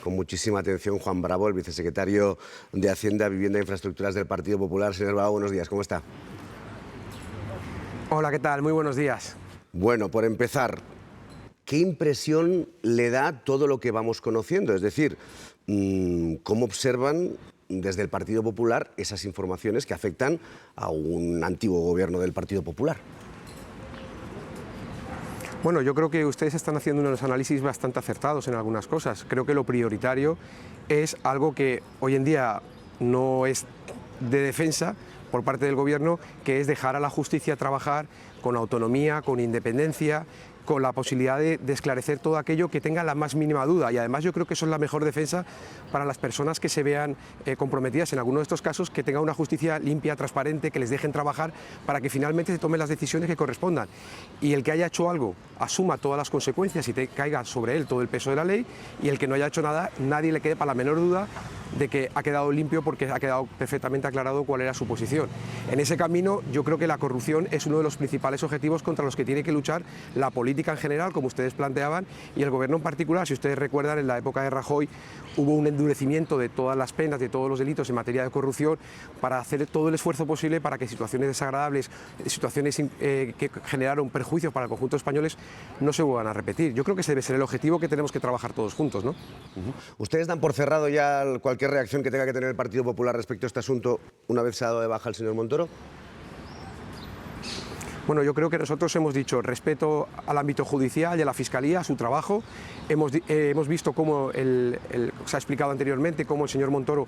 con muchísima atención Juan Bravo, el vicesecretario de Hacienda, Vivienda e Infraestructuras del Partido Popular. Señor Bravo, buenos días, ¿cómo está? Hola, ¿qué tal? Muy buenos días. Bueno, por empezar, ¿qué impresión le da todo lo que vamos conociendo? Es decir, ¿cómo observan desde el Partido Popular esas informaciones que afectan a un antiguo gobierno del Partido Popular? Bueno, yo creo que ustedes están haciendo unos análisis bastante acertados en algunas cosas. Creo que lo prioritario es algo que hoy en día no es de defensa por parte del gobierno, que es dejar a la justicia trabajar con autonomía, con independencia, con la posibilidad de esclarecer todo aquello que tenga la más mínima duda. Y además yo creo que eso es la mejor defensa para las personas que se vean comprometidas en alguno de estos casos, que tenga una justicia limpia, transparente, que les dejen trabajar para que finalmente se tomen las decisiones que correspondan. Y el que haya hecho algo asuma todas las consecuencias y caiga sobre él todo el peso de la ley, y el que no haya hecho nada, nadie le quede para la menor duda de que ha quedado limpio porque ha quedado perfectamente aclarado cuál era su posición. En ese camino yo creo que la corrupción es uno de los principales objetivos contra los que tiene que luchar la política en general, como ustedes planteaban, y el gobierno en particular. Si ustedes recuerdan, en la época de Rajoy hubo un endurecimiento de todas las penas, de todos los delitos en materia de corrupción, para hacer todo el esfuerzo posible para que situaciones desagradables, situaciones que generaron perjuicios para el conjunto de españoles, no se vuelvan a repetir. Yo creo que ese debe ser el objetivo que tenemos que trabajar todos juntos, ¿no? ¿Ustedes dan por cerrado ya cualquier reacción que tenga que tener el Partido Popular respecto a este asunto una vez se ha dado de baja el señor Montoro? Bueno, yo creo que nosotros hemos dicho respeto al ámbito judicial y a la Fiscalía, a su trabajo. Hemos visto cómo se ha explicado anteriormente cómo el señor Montoro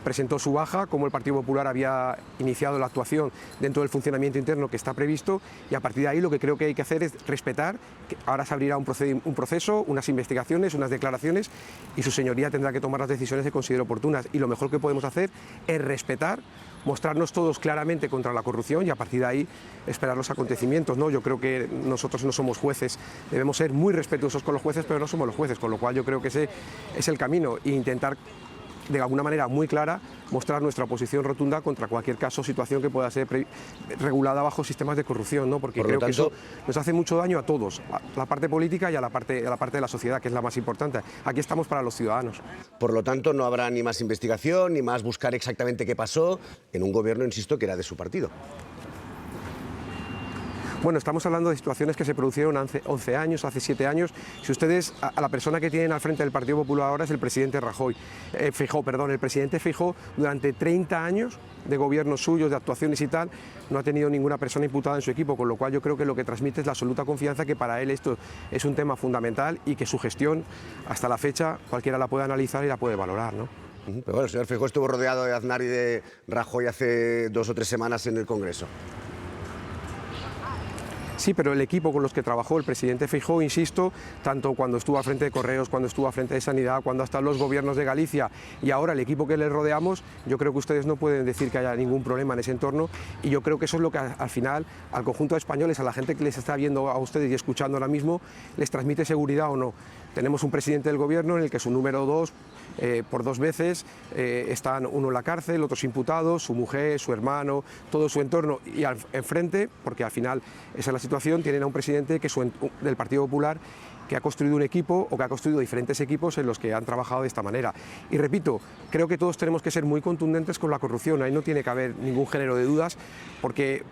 presentó su baja, cómo el Partido Popular había iniciado la actuación dentro del funcionamiento interno que está previsto, y a partir de ahí lo que creo que hay que hacer es respetar, que ahora se abrirá un proceso, unas investigaciones, unas declaraciones, y su señoría tendrá que tomar las decisiones que considere oportunas, y lo mejor que podemos hacer es respetar, mostrarnos todos claramente contra la corrupción y a partir de ahí esperar los acontecimientos, ¿no? Yo creo que nosotros no somos jueces, debemos ser muy respetuosos con los jueces, pero no somos los jueces, con lo cual yo creo que ese es el camino, e intentar de alguna manera muy clara mostrar nuestra posición rotunda contra cualquier caso o situación que pueda ser regulada bajo sistemas de corrupción, ¿no? Porque creo que eso nos hace mucho daño a todos, a la parte política y a la parte de la sociedad, que es la más importante. Aquí estamos para los ciudadanos. Por lo tanto, no habrá ni más investigación, ni más buscar exactamente qué pasó en un gobierno, insisto, que era de su partido. Bueno, estamos hablando de situaciones que se produjeron hace 11 años, hace 7 años. Si ustedes, a la persona que tienen al frente del Partido Popular ahora es el presidente Feijóo, el presidente Feijóo durante 30 años de gobiernos suyos, de actuaciones y tal, no ha tenido ninguna persona imputada en su equipo, con lo cual yo creo que lo que transmite es la absoluta confianza que para él esto es un tema fundamental y que su gestión, hasta la fecha, cualquiera la puede analizar y la puede valorar, ¿no? Pero bueno, el señor Feijóo estuvo rodeado de Aznar y de Rajoy hace 2 o 3 semanas en el Congreso. Sí, pero el equipo con los que trabajó el presidente Feijóo, insisto, tanto cuando estuvo al frente de Correos, cuando estuvo al frente de Sanidad, cuando hasta los gobiernos de Galicia y ahora el equipo que le rodeamos, yo creo que ustedes no pueden decir que haya ningún problema en ese entorno, y yo creo que eso es lo que al final al conjunto de españoles, a la gente que les está viendo a ustedes y escuchando ahora mismo, les transmite seguridad o no. Tenemos un presidente del gobierno en el que su número 2, por 2 veces, están uno en la cárcel, otros imputados, su mujer, su hermano, todo su entorno, y enfrente, porque al final esa es la situación, tienen a un presidente del Partido Popular que ha construido un equipo o que ha construido diferentes equipos en los que han trabajado de esta manera. Y repito, creo que todos tenemos que ser muy contundentes con la corrupción, ahí no tiene que haber ningún género de dudas, porque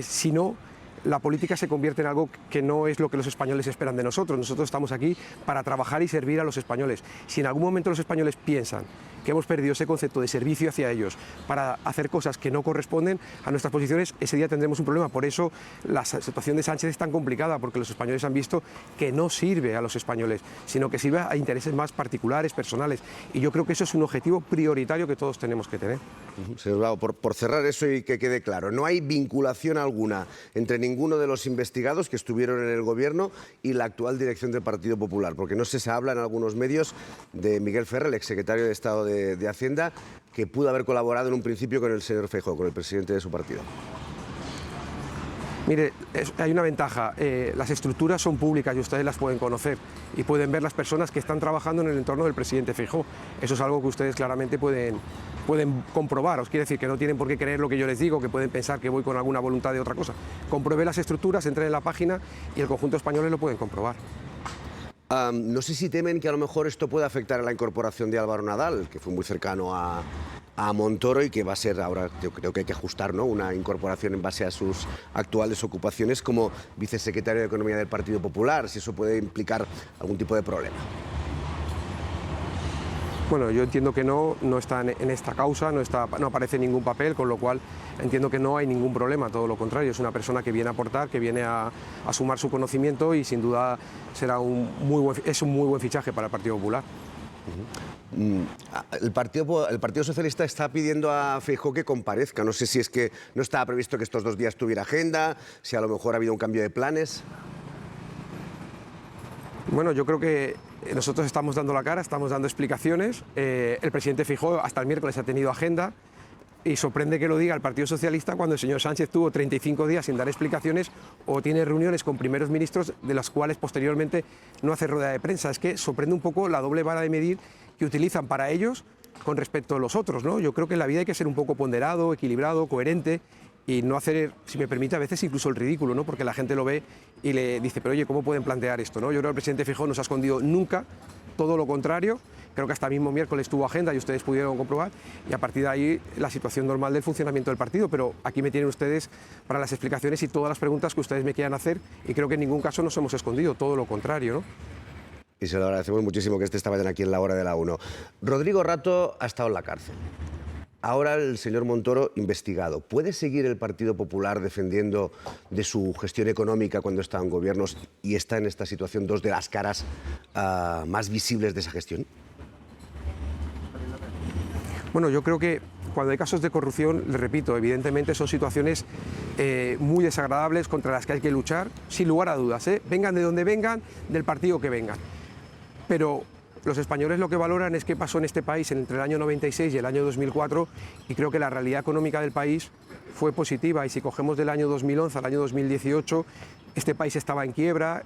si no, la política se convierte en algo que no es lo que los españoles esperan de nosotros. Nosotros estamos aquí para trabajar y servir a los españoles. Si en algún momento los españoles piensan que hemos perdido ese concepto de servicio hacia ellos para hacer cosas que no corresponden a nuestras posiciones, ese día tendremos un problema. Por eso la situación de Sánchez es tan complicada, porque los españoles han visto que no sirve a los españoles, sino que sirve a intereses más particulares, personales. Y yo creo que eso es un objetivo prioritario que todos tenemos que tener. Señor Bravo, por cerrar eso y que quede claro, no hay vinculación alguna entre ninguno de los investigados que estuvieron en el gobierno y la actual dirección del Partido Popular, porque no sé, se habla en algunos medios de Miguel Ferrer, el exsecretario de Estado de Hacienda, que pudo haber colaborado en un principio con el señor Feijóo, con el presidente de su partido. Mire, hay una ventaja, las estructuras son públicas y ustedes las pueden conocer y pueden ver las personas que están trabajando en el entorno del presidente Feijóo. Eso es algo que ustedes claramente pueden comprobar. Os quiere decir que no tienen por qué creer lo que yo les digo, que pueden pensar que voy con alguna voluntad de otra cosa. Compruebe las estructuras, entren en la página y el conjunto español lo pueden comprobar. No sé si temen que a lo mejor esto pueda afectar a la incorporación de Álvaro Nadal, que fue muy cercano a Montoro y que va a ser ahora, yo creo que hay que ajustar, ¿no?, una incorporación en base a sus actuales ocupaciones como vicesecretario de Economía del Partido Popular, si eso puede implicar algún tipo de problema. Bueno, yo entiendo que no está en esta causa, no aparece en ningún papel, con lo cual entiendo que no hay ningún problema, todo lo contrario, es una persona que viene a aportar, que viene a sumar su conocimiento y sin duda es un muy buen fichaje para el Partido Popular. El Partido Socialista está pidiendo a Feijóo que comparezca. No sé si es que no estaba previsto que estos 2 días tuviera agenda, si a lo mejor ha habido un cambio de planes. Bueno, yo creo que nosotros estamos dando la cara, estamos dando explicaciones. El presidente Feijóo hasta el miércoles ha tenido agenda y sorprende que lo diga el Partido Socialista cuando el señor Sánchez tuvo 35 días sin dar explicaciones o tiene reuniones con primeros ministros de las cuales posteriormente no hace rueda de prensa. Es que sorprende un poco la doble vara de medir que utilizan para ellos con respecto a los otros, ¿no? Yo creo que en la vida hay que ser un poco ponderado, equilibrado, coherente y no hacer, si me permite, a veces incluso el ridículo, ¿no? Porque la gente lo ve y le dice, pero oye, ¿cómo pueden plantear esto, ¿no? Yo creo que el presidente Feijóo no se ha escondido nunca, todo lo contrario. Creo que hasta el mismo miércoles tuvo agenda y ustedes pudieron comprobar y a partir de ahí la situación normal del funcionamiento del partido, pero aquí me tienen ustedes para las explicaciones y todas las preguntas que ustedes me quieran hacer y creo que en ningún caso nos hemos escondido, todo lo contrario, ¿no? Y se lo agradecemos muchísimo que esté esta mañana aquí en la hora de la 1. Rodrigo Rato ha estado en la cárcel. Ahora el señor Montoro investigado. ¿Puede seguir el Partido Popular defendiendo de su gestión económica cuando está en gobiernos y está en esta situación 2 de las caras más visibles de esa gestión? Bueno, yo creo que cuando hay casos de corrupción, les repito, evidentemente son situaciones muy desagradables contra las que hay que luchar, sin lugar a dudas, vengan de donde vengan, del partido que vengan. Pero los españoles lo que valoran es qué pasó en este país entre el año 96 y el año 2004 y creo que la realidad económica del país fue positiva y si cogemos del año 2011 al año 2018, este país estaba en quiebra,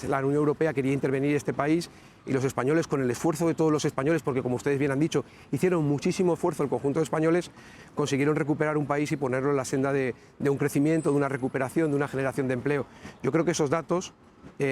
la Unión Europea quería intervenir en este país y los españoles, con el esfuerzo de todos los españoles, porque como ustedes bien han dicho, hicieron muchísimo esfuerzo el conjunto de españoles, consiguieron recuperar un país y ponerlo en la senda de un crecimiento, de una recuperación, de una generación de empleo. Yo creo que esos datos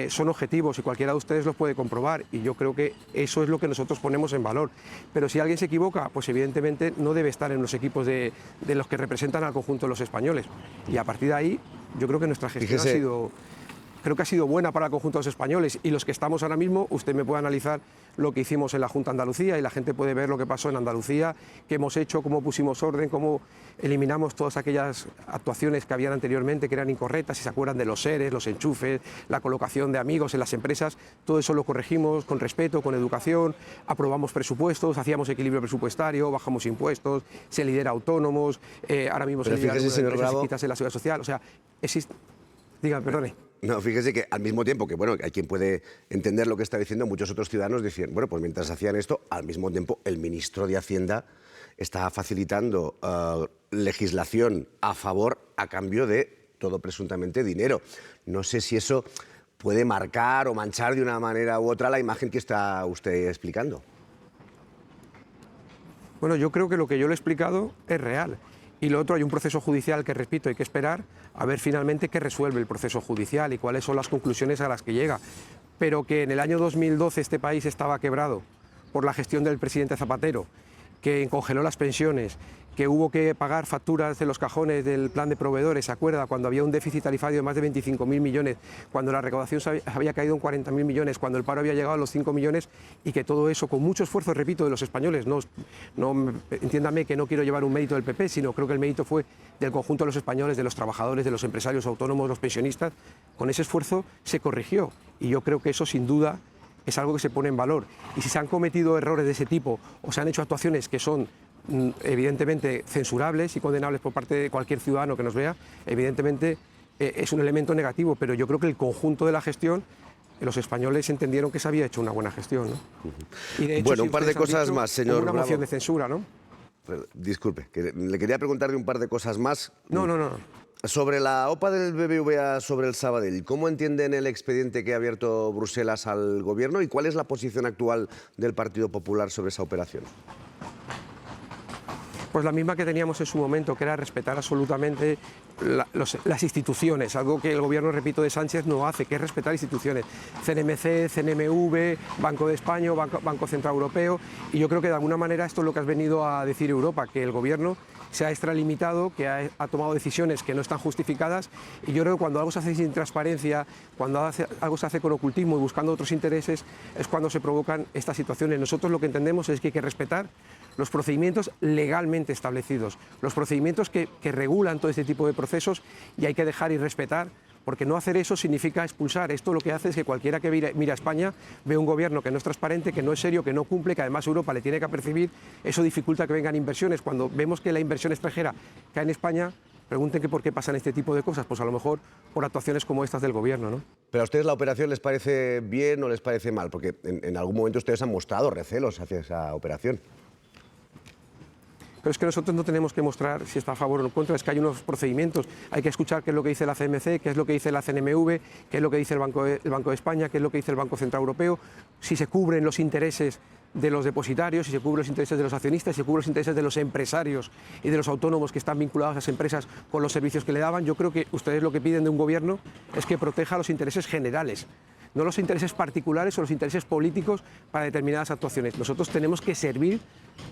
son objetivos y cualquiera de ustedes los puede comprobar y yo creo que eso es lo que nosotros ponemos en valor. Pero si alguien se equivoca, pues evidentemente no debe estar en los equipos de los que representan al conjunto de los españoles. Y a partir de ahí, yo creo que nuestra gestión ha sido buena para el conjunto de los españoles y los que estamos ahora mismo, usted me puede analizar lo que hicimos en la Junta de Andalucía y la gente puede ver lo que pasó en Andalucía, qué hemos hecho, cómo pusimos orden, cómo eliminamos todas aquellas actuaciones que habían anteriormente que eran incorrectas, si se acuerdan de los seres, los enchufes, la colocación de amigos en las empresas, todo eso lo corregimos con respeto, con educación, aprobamos presupuestos, hacíamos equilibrio presupuestario, bajamos impuestos, se lidera autónomos, ahora mismo se lidera empresas y quitas en la seguridad social, o sea, existe... Dígame, perdone. No, fíjese que al mismo tiempo que, bueno, hay quien puede entender lo que está diciendo, muchos otros ciudadanos decían, bueno, pues mientras hacían esto, al mismo tiempo el ministro de Hacienda está facilitando legislación a favor a cambio de todo presuntamente dinero. No sé si eso puede marcar o manchar de una manera u otra la imagen que está usted explicando. Bueno, yo creo que lo que yo le he explicado es real. Y lo otro, hay un proceso judicial que, repito, hay que esperar a ver finalmente qué resuelve el proceso judicial y cuáles son las conclusiones a las que llega. Pero que en el año 2012 este país estaba quebrado por la gestión del presidente Zapatero, que congeló las pensiones, que hubo que pagar facturas de los cajones del plan de proveedores, ¿se acuerda? Cuando había un déficit tarifario de más de 25.000 millones, cuando la recaudación había caído en 40.000 millones, cuando el paro había llegado a los 5 millones y que todo eso, con mucho esfuerzo, repito, de los españoles, entiéndame que no quiero llevar un mérito del PP, sino creo que el mérito fue del conjunto de los españoles, de los trabajadores, de los empresarios autónomos, los pensionistas, con ese esfuerzo se corrigió y yo creo que eso sin duda es algo que se pone en valor. Y si se han cometido errores de ese tipo o se han hecho actuaciones que son evidentemente censurables y condenables por parte de cualquier ciudadano que nos vea, evidentemente es un elemento negativo, pero yo creo que el conjunto de la gestión, los españoles entendieron que se había hecho una buena gestión, ¿no? Y de hecho, bueno, un par de cosas más, señor una Bravo. moción de censura, ¿no? Disculpe, que le quería preguntar de un par de cosas más. No. Sobre la OPA del BBVA sobre el Sabadell, ¿cómo entienden el expediente que ha abierto Bruselas al Gobierno y cuál es la posición actual del Partido Popular sobre esa operación? Pues la misma que teníamos en su momento, que era respetar absolutamente las instituciones, algo que el gobierno, repito, de Sánchez no hace, que es respetar instituciones. CNMC, CNMV, Banco de España, Banco Central Europeo, y yo creo que de alguna manera esto es lo que has venido a decir Europa, que el gobierno se ha extralimitado, que ha tomado decisiones que no están justificadas, y yo creo que cuando algo se hace sin transparencia, cuando algo se hace con ocultismo y buscando otros intereses, es cuando se provocan estas situaciones. Nosotros lo que entendemos es que hay que respetar los procedimientos legalmente establecidos, los procedimientos que regulan todo este tipo de procesos, y hay que dejar y respetar, porque no hacer eso significa expulsar. Esto lo que hace es que cualquiera que mira a España ve un gobierno que no es transparente, que no es serio, que no cumple, que además Europa le tiene que apercibir. Eso dificulta que vengan inversiones. Cuando vemos que la inversión extranjera cae en España, pregunten que por qué pasan este tipo de cosas. Pues a lo mejor por actuaciones como estas del gobierno, ¿no? ¿Pero a ustedes la operación les parece bien o les parece mal? Porque en algún momento ustedes han mostrado recelos hacia esa operación. Pero es que nosotros no tenemos que mostrar si está a favor o en contra, es que hay unos procedimientos, hay que escuchar qué es lo que dice la CMC, qué es lo que dice la CNMV, qué es lo que dice el Banco de España, qué es lo que dice el Banco Central Europeo, si se cubren los intereses de los depositarios, si se cubren los intereses de los accionistas, si se cubren los intereses de los empresarios y de los autónomos que están vinculados a las empresas con los servicios que le daban. Yo creo que ustedes lo que piden de un gobierno es que proteja los intereses generales, no los intereses particulares o los intereses políticos para determinadas actuaciones. Nosotros tenemos que servir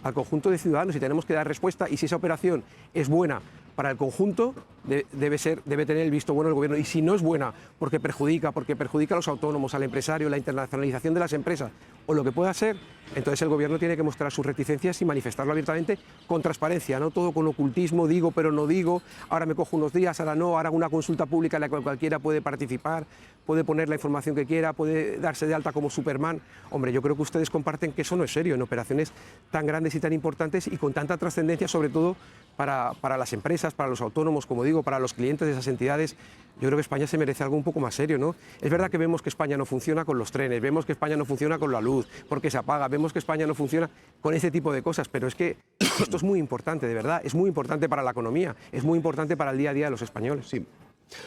al conjunto de ciudadanos y tenemos que dar respuesta, y si esa operación es buena para el conjunto, debe tener el visto bueno del gobierno, y si no es buena porque perjudica a los autónomos, al empresario, la internacionalización de las empresas o lo que pueda ser, entonces el gobierno tiene que mostrar sus reticencias y manifestarlo abiertamente con transparencia, no todo con ocultismo, digo pero no digo, ahora me cojo unos días, ahora no, ahora hago una consulta pública en la cual cualquiera puede participar, puede poner la información que quiera, puede darse de alta como Superman. Hombre, yo creo que ustedes comparten que eso no es serio en operaciones tan grandes y tan importantes y con tanta trascendencia, sobre todo para las empresas, para los autónomos, como digo, para los clientes de esas entidades. Yo creo que España se merece algo un poco más serio, ¿no? Es verdad que vemos que España no funciona con los trenes, vemos que España no funciona con la luz, porque se apaga, vemos que España no funciona con ese tipo de cosas, pero es que esto es muy importante, de verdad, es muy importante para la economía, es muy importante para el día a día de los españoles. Sí.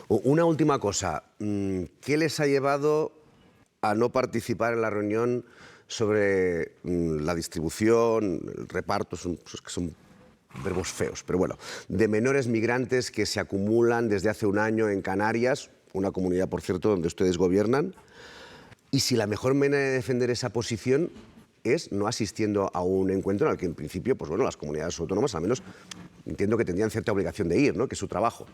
Una última cosa, ¿qué les ha llevado a no participar en la reunión sobre la distribución, el reparto, son verbos feos, pero bueno, de menores migrantes que se acumulan desde hace un año en Canarias, una comunidad, por cierto, donde ustedes gobiernan? Y si la mejor manera de defender esa posición es no asistiendo a un encuentro en el que, en principio, pues bueno, las comunidades autónomas, al menos, entiendo que tendrían cierta obligación de ir, ¿no?, que es su trabajo.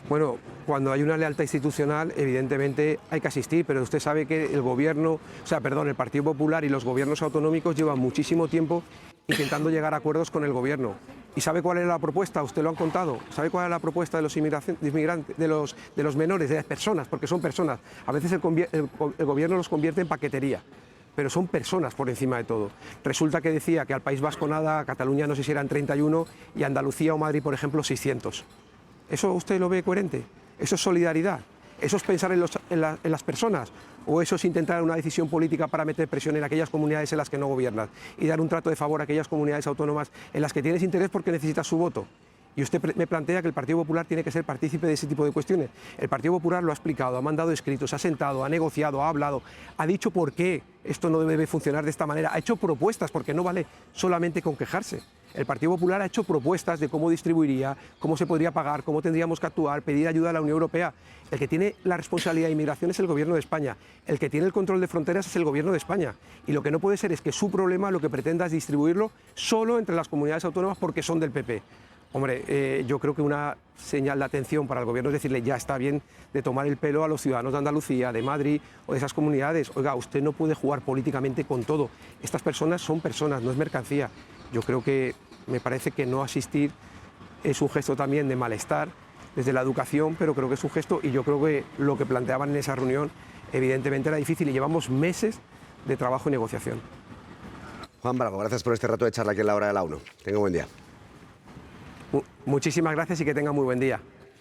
Bueno, cuando hay una lealtad institucional, evidentemente hay que asistir, pero usted sabe que el Partido Popular y los gobiernos autonómicos llevan muchísimo tiempo intentando llegar a acuerdos con el gobierno. ¿Y sabe cuál era la propuesta? Usted lo han contado. ¿Sabe cuál es la propuesta de los inmigrantes, de los menores, de las personas? Porque son personas. A veces el gobierno los convierte en paquetería, pero son personas por encima de todo. Resulta que decía que al País Vasco nada, a Cataluña no sé si eran 31 y Andalucía o Madrid, por ejemplo, 600. ¿Eso usted lo ve coherente? ¿Eso es solidaridad? ¿Eso es pensar en las personas? ¿O eso es intentar una decisión política para meter presión en aquellas comunidades en las que no gobiernas y dar un trato de favor a aquellas comunidades autónomas en las que tienes interés porque necesitas su voto? Y usted me plantea que el Partido Popular tiene que ser partícipe de ese tipo de cuestiones. El Partido Popular lo ha explicado, ha mandado escritos, ha sentado, ha negociado, ha hablado, ha dicho por qué esto no debe funcionar de esta manera, ha hecho propuestas, porque no vale solamente con quejarse. El Partido Popular ha hecho propuestas de cómo distribuiría, cómo se podría pagar, cómo tendríamos que actuar, pedir ayuda a la Unión Europea. El que tiene la responsabilidad de inmigración es el Gobierno de España. El que tiene el control de fronteras es el Gobierno de España. Y lo que no puede ser es que su problema lo que pretenda es distribuirlo solo entre las comunidades autónomas porque son del PP. Hombre, yo creo que una señal de atención para el Gobierno es decirle ya está bien de tomar el pelo a los ciudadanos de Andalucía, de Madrid o de esas comunidades. Oiga, usted no puede jugar políticamente con todo. Estas personas son personas, no es mercancía. Yo creo que me parece que no asistir es un gesto también de malestar desde la educación, pero creo que es un gesto, y yo creo que lo que planteaban en esa reunión evidentemente era difícil y llevamos meses de trabajo y negociación. Juan Bravo, gracias por este rato de charla aquí en la Hora de la 1. Tenga un buen día. Muchísimas gracias y que tenga muy buen día.